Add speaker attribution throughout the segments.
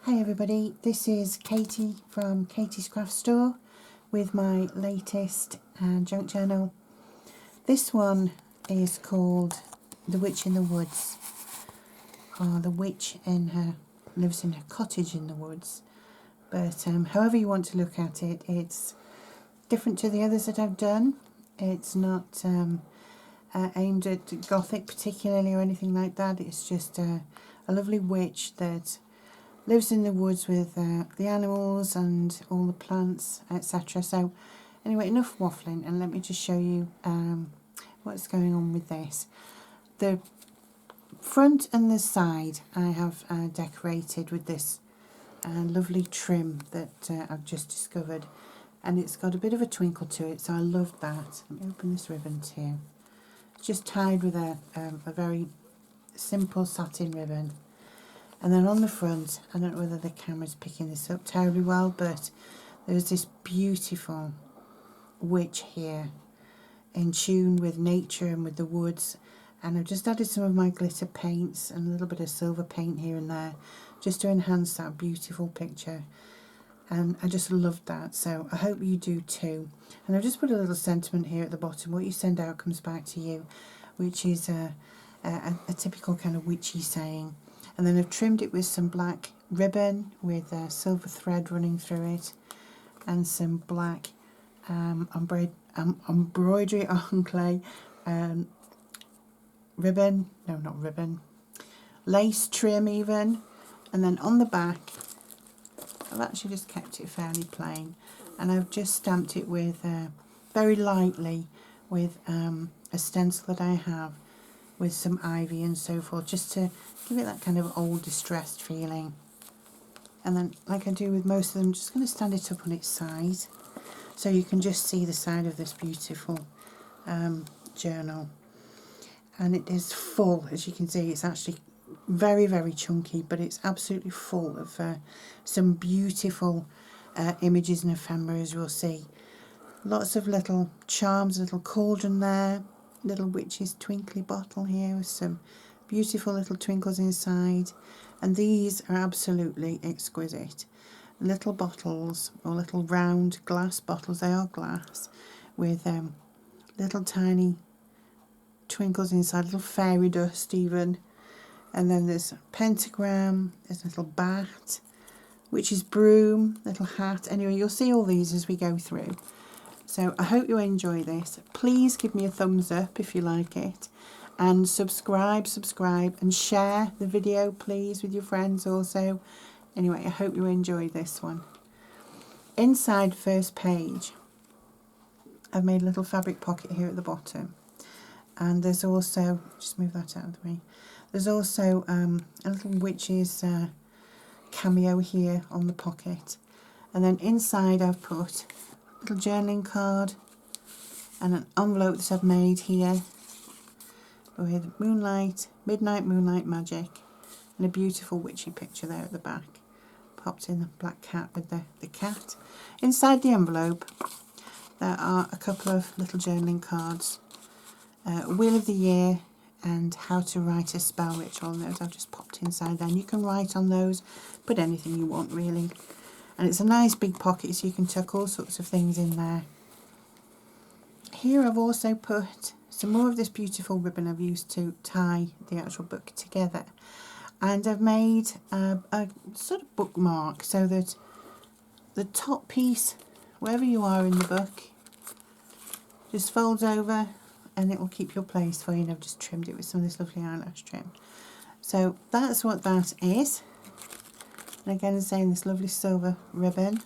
Speaker 1: Hi everybody, this is Katie from Katie's Craft Store with my latest junk journal. This one is called The Witch in the Woods, or The Witch lives in her cottage in the woods. But however you want to look at it, it's different to the others that I've done. It's not aimed at Gothic particularly or anything like that. It's just a lovely witch that lives in the woods with the animals and all the plants, etc. So anyway, enough waffling, and let me just show you what's going on with this. The front and the side I have decorated with this lovely trim that I've just discovered, and it's got a bit of a twinkle to it, so I love that. Let me open this ribbon too. It's just tied with a very simple satin ribbon. And then on the front, I don't know whether the camera's picking this up terribly well, but there's this beautiful witch here in tune with nature and with the woods. And I've just added some of my glitter paints and a little bit of silver paint here and there just to enhance that beautiful picture. And I just love that, so I hope you do too. And I've just put a little sentiment here at the bottom. What you send out comes back to you, which is a typical kind of witchy saying. And then I've trimmed it with some black ribbon with silver thread running through it, and some black embroidery on clay ribbon, no, not ribbon, lace trim even. And then on the back I've actually just kept it fairly plain, and I've just stamped it with very lightly with a stencil that I have with some ivy and so forth, just to give it that kind of old distressed feeling. And then, like I do with most of them, I'm just going to stand it up on its side so you can just see the side of this beautiful journal. And it is full, as you can see. It's actually very, very chunky, but it's absolutely full of some beautiful images and ephemera, as you'll see. Lots of little charms, a little cauldron there, little witch's twinkly bottle here with some beautiful little twinkles inside, and these are absolutely exquisite. Little bottles, or little round glass bottles, they are glass, with little tiny twinkles inside, little fairy dust even. And then there's a pentagram, there's a little bat, witch's broom, little hat. Anyway, you'll see all these as we go through. So I hope you enjoy this. Please give me a thumbs up if you like it, and subscribe and share the video please with your friends also. Anyway, I hope you enjoy this one. Inside first page I've made a little fabric pocket here at the bottom, and there's also, just move that out of the way, there's also a little witch's cameo here on the pocket. And then inside I've put little journaling card and an envelope that I've made here with moonlight, midnight moonlight magic, and a beautiful witchy picture there at the back. Popped in the black cat with the cat. Inside the envelope there are a couple of little journaling cards, Wheel of the Year and How to Write a Spell Ritual, and those I've just popped inside there. And you can write on those, put anything you want really. And it's a nice big pocket, so you can tuck all sorts of things in there. Here I've also put some more of this beautiful ribbon I've used to tie the actual book together. And I've made a sort of bookmark so that the top piece, wherever you are in the book, just folds over and it will keep your place for you. And I've just trimmed it with some of this lovely eyelash trim. So that's what that is. And again, as saying, this lovely silver ribbon.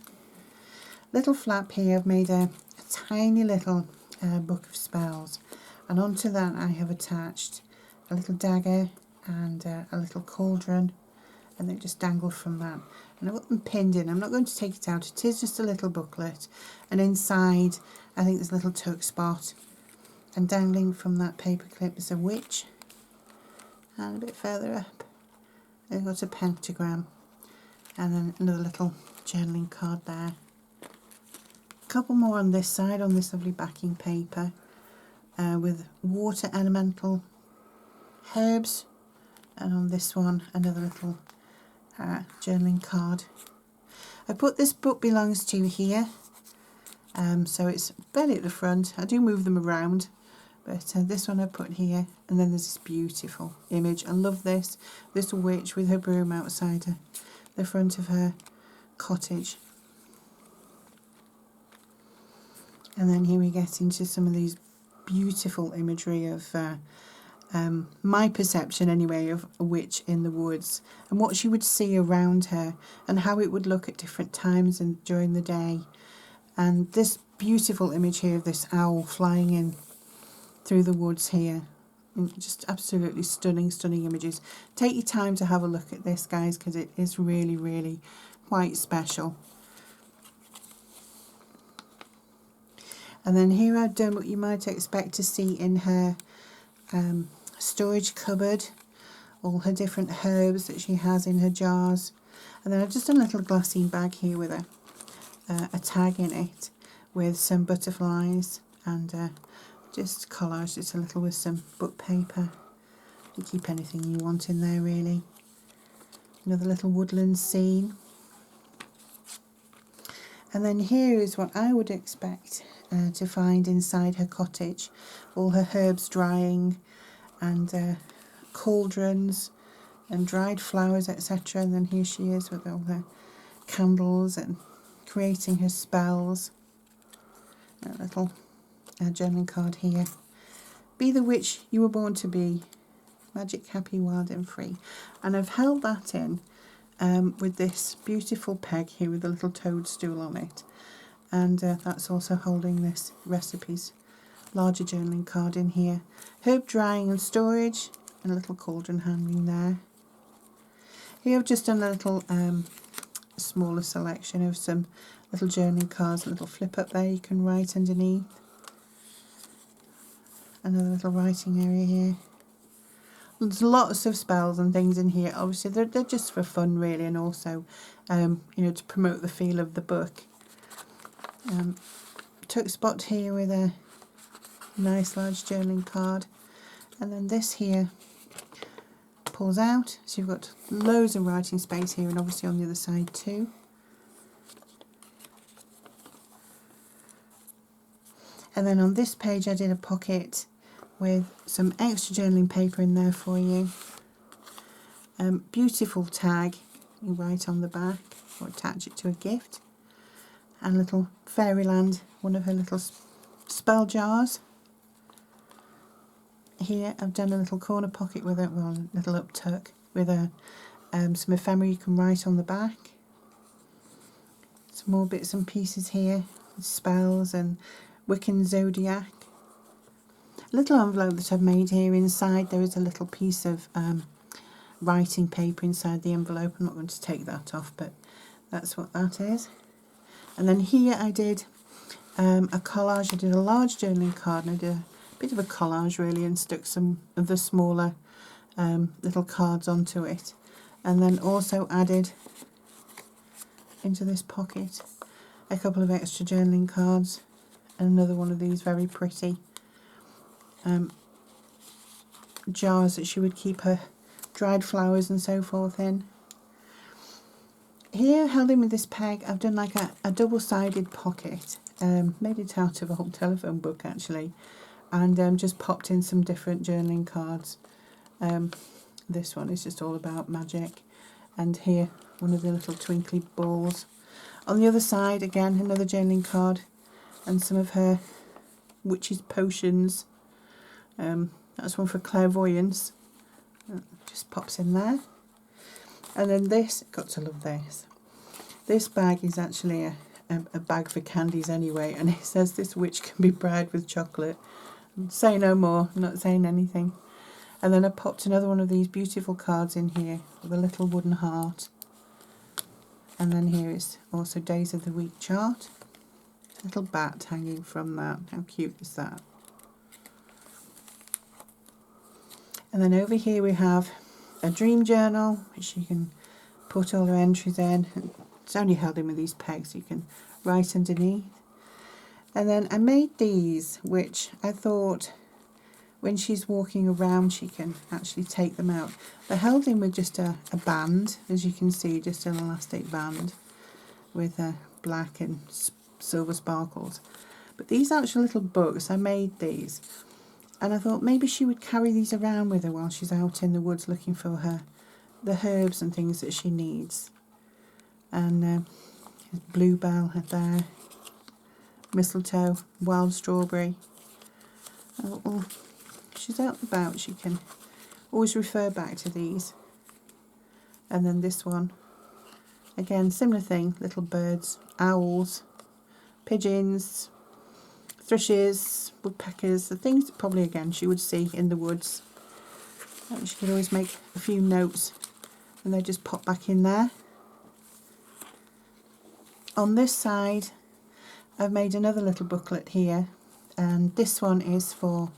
Speaker 1: Little flap here, I've made a tiny little book of spells, and onto that I have attached a little dagger and a little cauldron, and they just dangle from that. And I've got them pinned in. I'm not going to take it out, it is just a little booklet, and inside I think there's a little tuck spot, and dangling from that paper clip is a witch, and a bit further up I've got a pentagram. And then another little journaling card there. A couple more on this side, on this lovely backing paper, with water elemental herbs. And on this one, another little journaling card. I put this book belongs to here, so it's barely at the front. I do move them around, but this one I put here, and then there's this beautiful image. I love this witch with her broom outside the front of her cottage. And then here we get into some of these beautiful imagery of my perception anyway of a witch in the woods, and what she would see around her, and how it would look at different times and during the day. And this beautiful image here of this owl flying in through the woods here, and just absolutely stunning images. Take your time to have a look at this, guys, because it is really quite special. And then here I've done what you might expect to see in her storage cupboard, all her different herbs that she has in her jars. And then I've just done a little glassine bag here with a tag in it with some butterflies, and just collaged it a little with some book paper. You keep anything you want in there, really. Another little woodland scene. And then here is what I would expect to find inside her cottage. All her herbs drying, and cauldrons and dried flowers, etc. And then here she is with all her candles and creating her spells. A little journaling card here. Be the witch you were born to be. Magic, happy, wild and free. And I've held that in with this beautiful peg here with a little toadstool on it. And that's also holding this recipes larger journaling card in here. Herb drying and storage, and a little cauldron hanging there. Here I've just done a little smaller selection of some little journaling cards, a little flip up there you can write underneath. Another little writing area here. There's lots of spells and things in here. Obviously they're just for fun really, and also you know, to promote the feel of the book. Took spot here with a nice large journaling card, and then this here pulls out, so you've got loads of writing space here, and obviously on the other side too. And then on this page I did a pocket with some extra journaling paper in there for you. Beautiful tag you write on the back or attach it to a gift, and a little Fairyland, one of her little spell jars. Here I've done a little corner pocket with it, well, a little up tuck with some ephemera you can write on the back. Some more bits and pieces here, spells and Wiccan zodiac. A little envelope that I've made here. Inside there is a little piece of writing paper inside the envelope. I'm not going to take that off, but that's what that is. And then here I did a collage. I did a large journaling card, and I did a bit of a collage really, and stuck some of the smaller little cards onto it, and then also added into this pocket a couple of extra journaling cards, and another one of these very pretty jars that she would keep her dried flowers and so forth in. Here, held in with this peg, I've done like a double-sided pocket, made it out of an old telephone book actually, and just popped in some different journaling cards. This one is just all about magic, and here one of the little twinkly balls. On the other side again another journaling card and some of her witch's potions. That's one for clairvoyance, just pops in there. And then this, got to love this bag is actually a bag for candies anyway, and it says this witch can be bribed with chocolate. Say no more, I'm not saying anything. And then I popped another one of these beautiful cards in here with a little wooden heart. And then here is also Days of the Week chart. A little bat hanging from that. How cute is that? And then over here we have a dream journal, which you can put all your entries in. It's only held in with these pegs, so you can write underneath. And then I made these, which I thought when she's walking around she can actually take them out. They're held in with just a band, as you can see, just an elastic band with black and silver sparkles. But these actual little books, I made these, and I thought maybe she would carry these around with her while she's out in the woods looking for the herbs and things that she needs. And bluebell there, mistletoe, wild strawberry. Well, she's out and about, she can always refer back to these. And then this one, again, similar thing, little birds, owls, pigeons, thrushes, woodpeckers, the things that probably again she would see in the woods. And she could always make a few notes and they just pop back in there. On this side I've made another little booklet here, and this one is for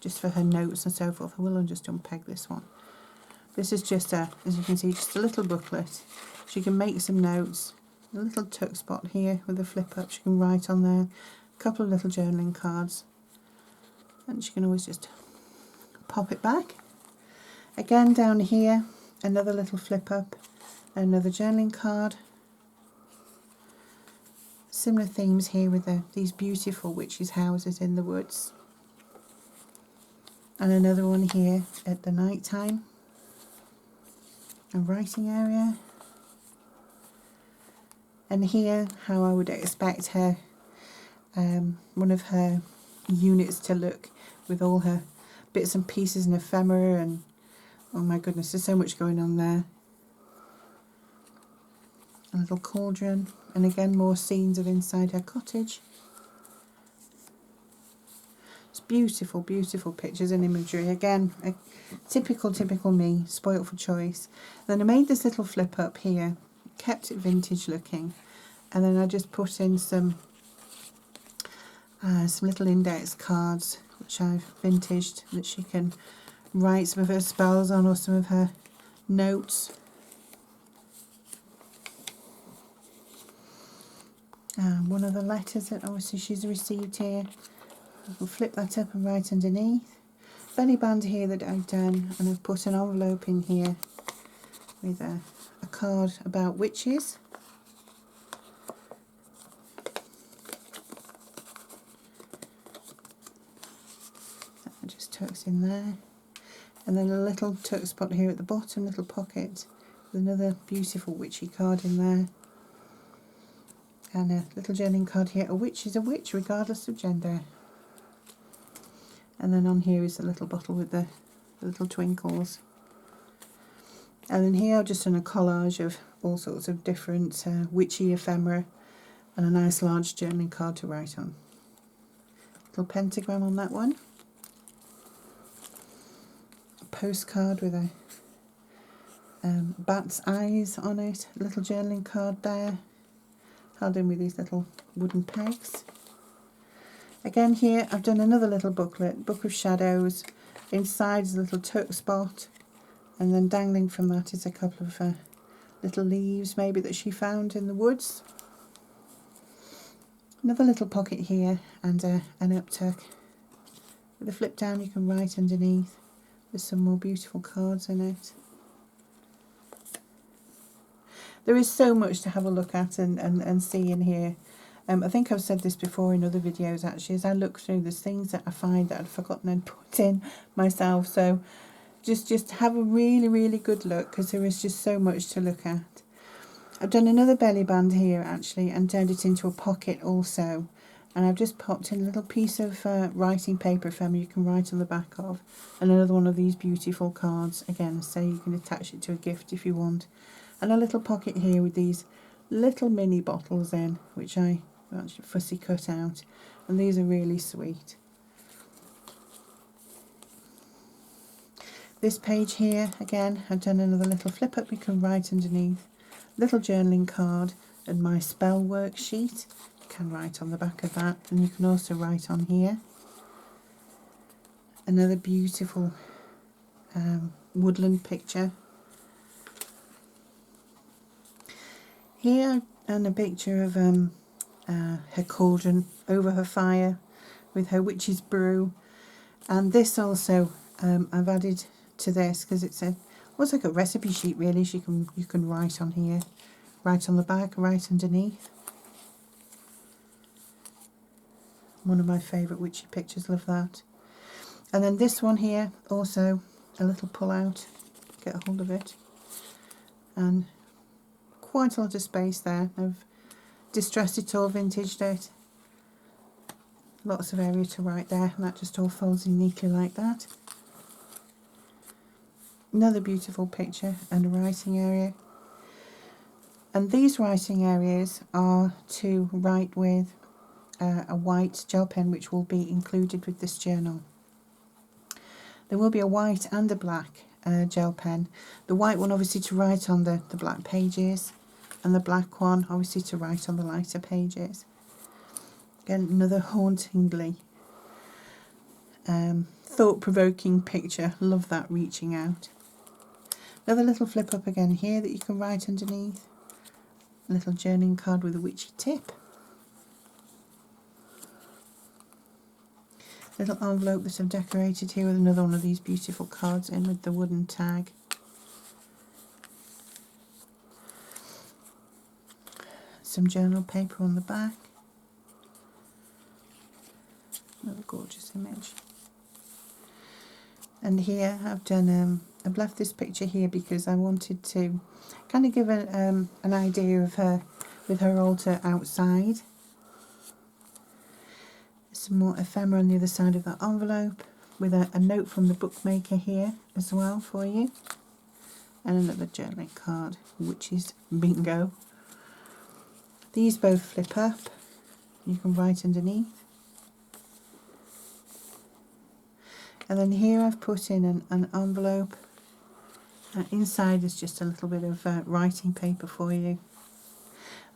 Speaker 1: just for her notes and so forth. I will just unpeg this one. This is just as you can see, just a little booklet. She can make some notes. A little tuck spot here with a flip up, she can write on there. A couple of little journaling cards, and she can always just pop it back. Again down here, another little flip up, another journaling card. Similar themes here with these beautiful witches' houses in the woods. And another one here at the night time. A writing area. And here, how I would expect her, one of her units to look, with all her bits and pieces and ephemera, and oh my goodness, there's so much going on there. A little cauldron, and again more scenes of inside her cottage. It's beautiful, beautiful pictures and imagery. Again, typical me, spoilt for choice. Then I made this little flip up here, kept it vintage looking, and then I just put in some little index cards which I've vintaged, that she can write some of her spells on or some of her notes. One of the letters that obviously she's received here. I'll flip that up and write underneath. Belly band here that I've done, and I've put an envelope in here with a card about witches. That just tucks in there. And then a little tuck spot here at the bottom, little pocket, with another beautiful witchy card in there. And a little journaling card here. A witch is a witch, regardless of gender. And then on here is the little bottle with the little twinkles. And then here I've just done a collage of all sorts of different witchy ephemera, and a nice large journaling card to write on. Little pentagram on that one. A postcard with a bat's eyes on it. A little journaling card there, held in with these little wooden pegs. Again here I've done another little booklet, Book of Shadows. Inside is a little tuck spot, and then dangling from that is a couple of little leaves maybe that she found in the woods. Another little pocket here, and an up tuck. With a flip down you can write underneath. There's some more beautiful cards in it. There is so much to have a look at and see in here. I think I've said this before in other videos actually. As I look through, there's things that I find that I'd forgotten and put in myself. So just have a really good look, because there is just so much to look at. I've done another belly band here actually, and turned it into a pocket also. And I've just popped in a little piece of writing paper from you can write on the back of, and another one of these beautiful cards. Again, so you can attach it to a gift if you want. And a little pocket here with these little mini bottles in, which I actually fussy cut out, and these are really sweet. This page here, again, I've done another little flip up you can write underneath. Little journaling card and my spell worksheet. You can write on the back of that, and you can also write on here. Another beautiful woodland picture. Here, and a picture of her cauldron over her fire with her witch's brew, And this also I've added to this because it's almost like a recipe sheet really. So you can write on here, write on the back, write underneath. One of my favourite witchy pictures, love that. And then this one here, also a little pull out, get a hold of it. And quite a lot of space there. I've distressed it all, vintaged it. Lots of area to write there, and that just all folds in neatly like that. Another beautiful picture and a writing area. And these writing areas are to write with a white gel pen, which will be included with this journal. There will be a white and a black gel pen. The white one obviously to write on the black pages, and the black one obviously to write on the lighter pages. Again, another hauntingly thought-provoking picture. Love that, reaching out. Another little flip up again here that you can write underneath. A little journaling card with a witchy tip. Little envelope that I've decorated here with another one of these beautiful cards in with the wooden tag. Some journal paper on the back. Another gorgeous image. And here I've done, I've left this picture here because I wanted to kind of give an idea of her with her altar outside. Some more ephemera on the other side of that envelope with a note from the bookmaker here as well for you. And another journaling card, which is bingo. These both flip up. You can write underneath. And then here I've put in an envelope. Inside is just a little bit of writing paper for you.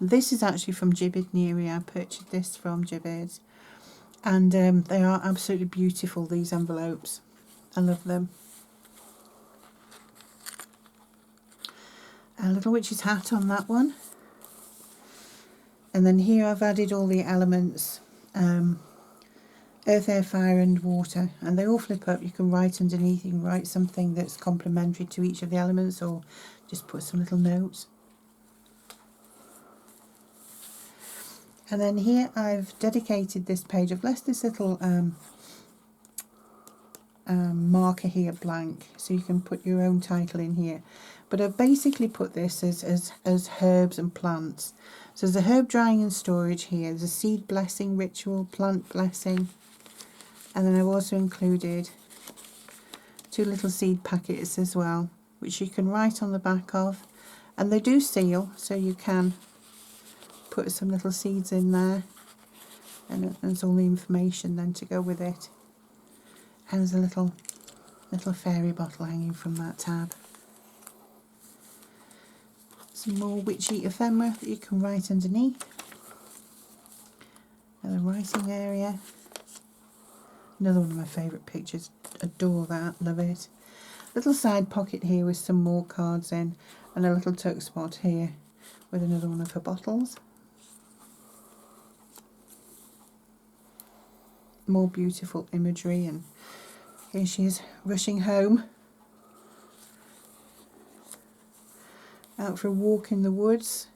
Speaker 1: This is actually from Jibid Neary. I purchased this from Jibid. And they are absolutely beautiful, these envelopes. I love them. A little witch's hat on that one. And then here I've added all the elements. Earth, air, fire and water, and they all flip up. You can write underneath, you can write something that's complementary to each of the elements, or just put some little notes. And then here I've dedicated this page. I've left this little marker here blank, so you can put your own title in here. But I've basically put this as herbs and plants. So there's a herb drying and storage here, there's a seed blessing ritual, plant blessing. And then I've also included 2 little seed packets as well, which you can write on the back of. And they do seal, so you can put some little seeds in there. And there's all the information then to go with it. And there's a little fairy bottle hanging from that tab. Some more witchy ephemera that you can write underneath. Another writing area. Another one of my favourite pictures, adore that, love it. Little side pocket here with some more cards in, and a little tuck spot here with another one of her bottles. More beautiful imagery, and here she is rushing home. Out for a walk in the woods.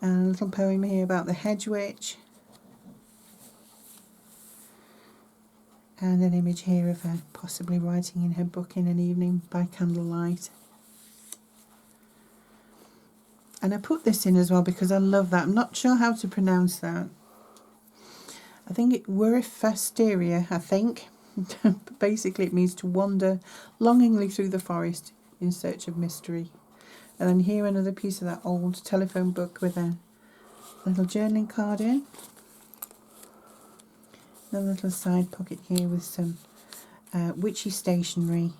Speaker 1: And a little poem here about the hedge witch. And an image here of her possibly writing in her book in an evening by candlelight. And I put this in as well because I love that. I'm not sure how to pronounce that. I think it Wurifasteria, I think. But basically it means to wander longingly through the forest in search of mystery. And then here another piece of that old telephone book with a little journaling card in. Another little side pocket here with some witchy stationery.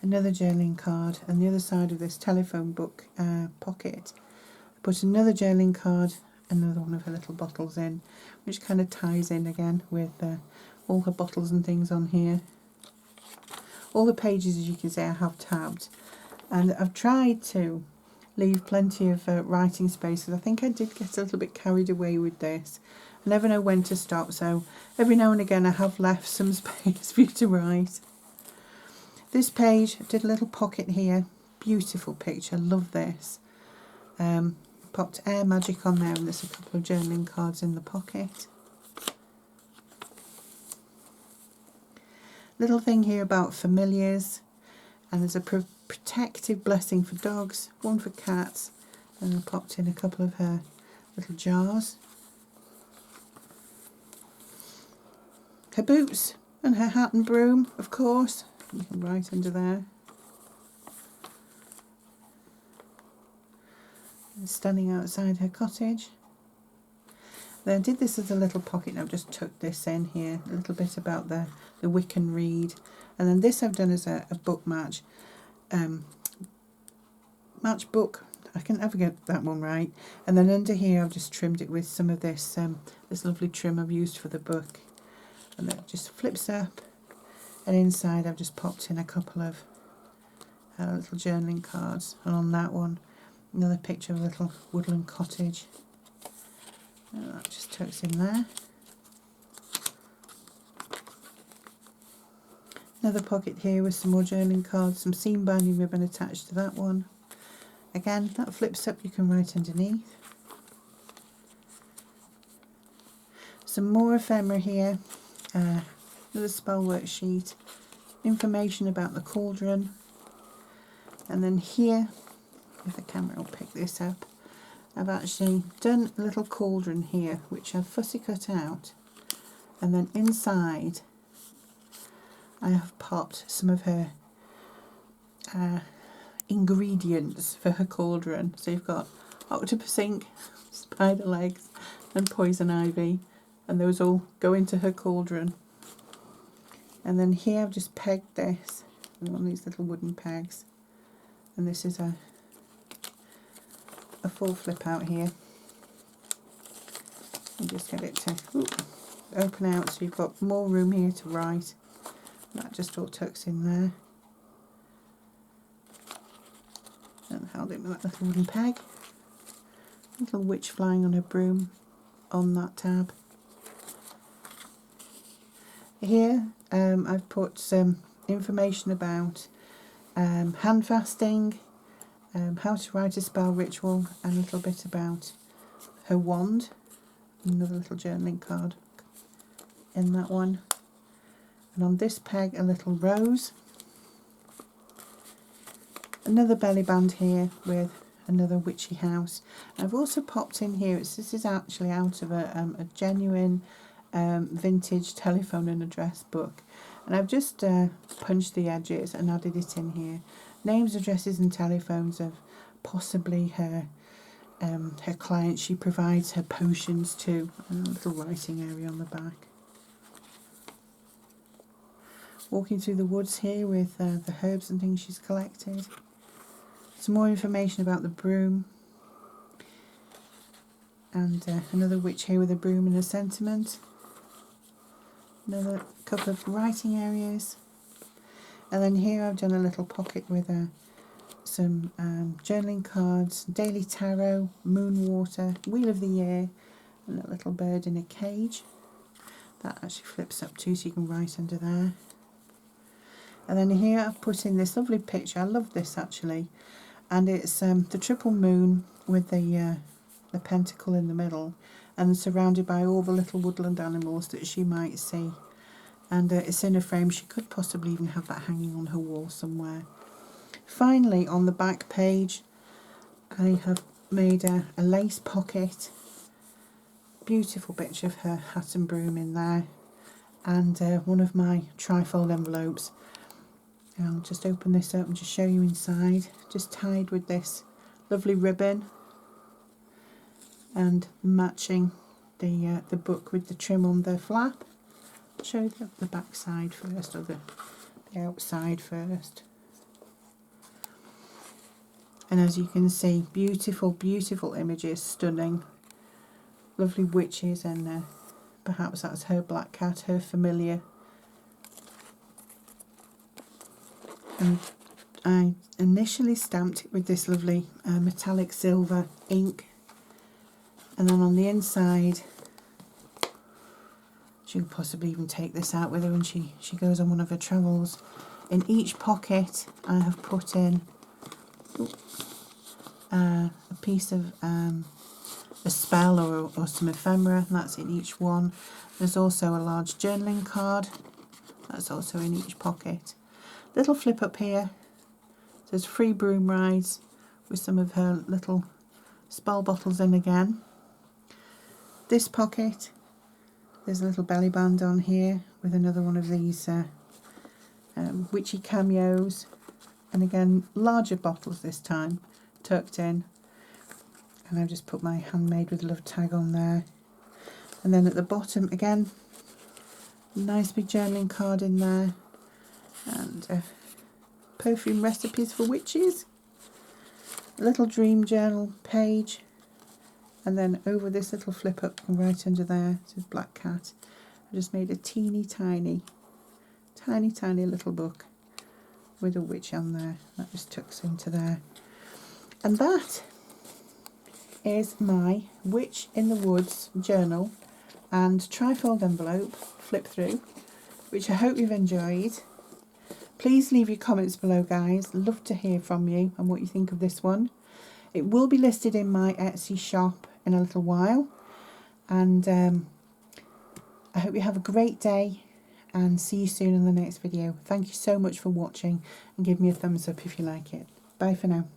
Speaker 1: Another journaling card, and the other side of this telephone book pocket, I put another journaling card, another one of her little bottles in, which kind of ties in again with all her bottles and things on here. All the pages, as you can see, I have tabbed, and I've tried to leave plenty of writing space, because I think I did get a little bit carried away with this, I never know when to stop, so every now and again I have left some space for you to write. This page, I did a little pocket here. Beautiful picture, love this. Popped Air Magic on there, and there's a couple of journaling cards in the pocket. Little thing here about familiars, and there's a protective blessing for dogs, one for cats, and I popped in a couple of her little jars. Her boots and her hat and broom, of course, you can write under there. And standing outside her cottage. Then I did this as a little pocket, and I've just tucked this in here, a little bit about the Wiccan read. And then this I've done as a book match book. I can never get that one right. And then under here I've just trimmed it with some of this this lovely trim I've used for the book, and it just flips up, and inside I've just popped in a couple of little journaling cards, and on that one another picture of a little woodland cottage, and that just tucks in there. Another pocket here with some more journaling cards, some seam binding ribbon attached to that one. Again, that flips up, you can write underneath. Some more ephemera here, another spell worksheet, information about the cauldron, and then here, if the camera will pick this up, I've actually done a little cauldron here which I've fussy cut out, and then inside I have popped some of her ingredients for her cauldron. So you've got octopus ink, spider legs and poison ivy, and those all go into her cauldron. And then here I've just pegged this with one of these little wooden pegs, and this is a full flip out here, and just get it to open out, so you've got more room here to write. That just all tucks in there, and held it with that little wooden peg. Little witch flying on her broom on that tab. Here I've put some information about hand fasting, how to write a spell ritual, and a little bit about her wand. Another little journaling card in that one. And on this peg a little rose. Another belly band here with another witchy house. I've also popped in here, this is actually out of a genuine vintage telephone and address book, and I've just punched the edges and added it in here. Names, addresses and telephones of possibly her clients she provides her potions to, and a little writing area on the back. Walking through the woods here with the herbs and things she's collected. Some more information about the broom, and another witch here with a broom and a sentiment. Another couple of writing areas, and then here I've done a little pocket with some journaling cards, daily tarot, moon water, wheel of the year, and a little bird in a cage. That actually flips up too, so you can write under there. And then here I've put in this lovely picture. I love this actually, and it's the triple moon with the pentacle in the middle, and surrounded by all the little woodland animals that she might see. And it's in a frame. She could possibly even have that hanging on her wall somewhere. Finally, on the back page, I have made a lace pocket. Beautiful picture of her hat and broom in there, and one of my trifold envelopes. I'll just open this up and just show you inside. Just tied with this lovely ribbon, and matching the book with the trim on the flap. I'll show you the back side first, or the outside first. And as you can see, beautiful, beautiful images, stunning. Lovely witches, and perhaps that's her black cat, her familiar. And I initially stamped it with this lovely metallic silver ink, and then on the inside She could possibly even take this out with her when she goes on one of her travels. In each pocket I have put in a piece of a spell or some ephemera, and that's in each one. There's also a large journaling card, that's also in each pocket. Little flip up here says free broom rides with some of her little spell bottles in again. This pocket, there's a little belly band on here with another one of these witchy cameos, and again larger bottles this time tucked in, and I've just put my handmade with love tag on there. And then at the bottom again, nice big journaling card in there, and perfume recipes for witches, a little dream journal page, and then over this little flip up right under there it says Black Cat. I just made a teeny tiny little book with a witch on there. That just tucks into there. And that is my Witch in the Woods journal and trifold envelope flip through, which I hope you've enjoyed. Please leave your comments below, guys. Love to hear from you and what you think of this one. It will be listed in my Etsy shop in a little while, and I hope you have a great day and see you soon in the next video. Thank you so much for watching, and give me a thumbs up if you like it. Bye for now.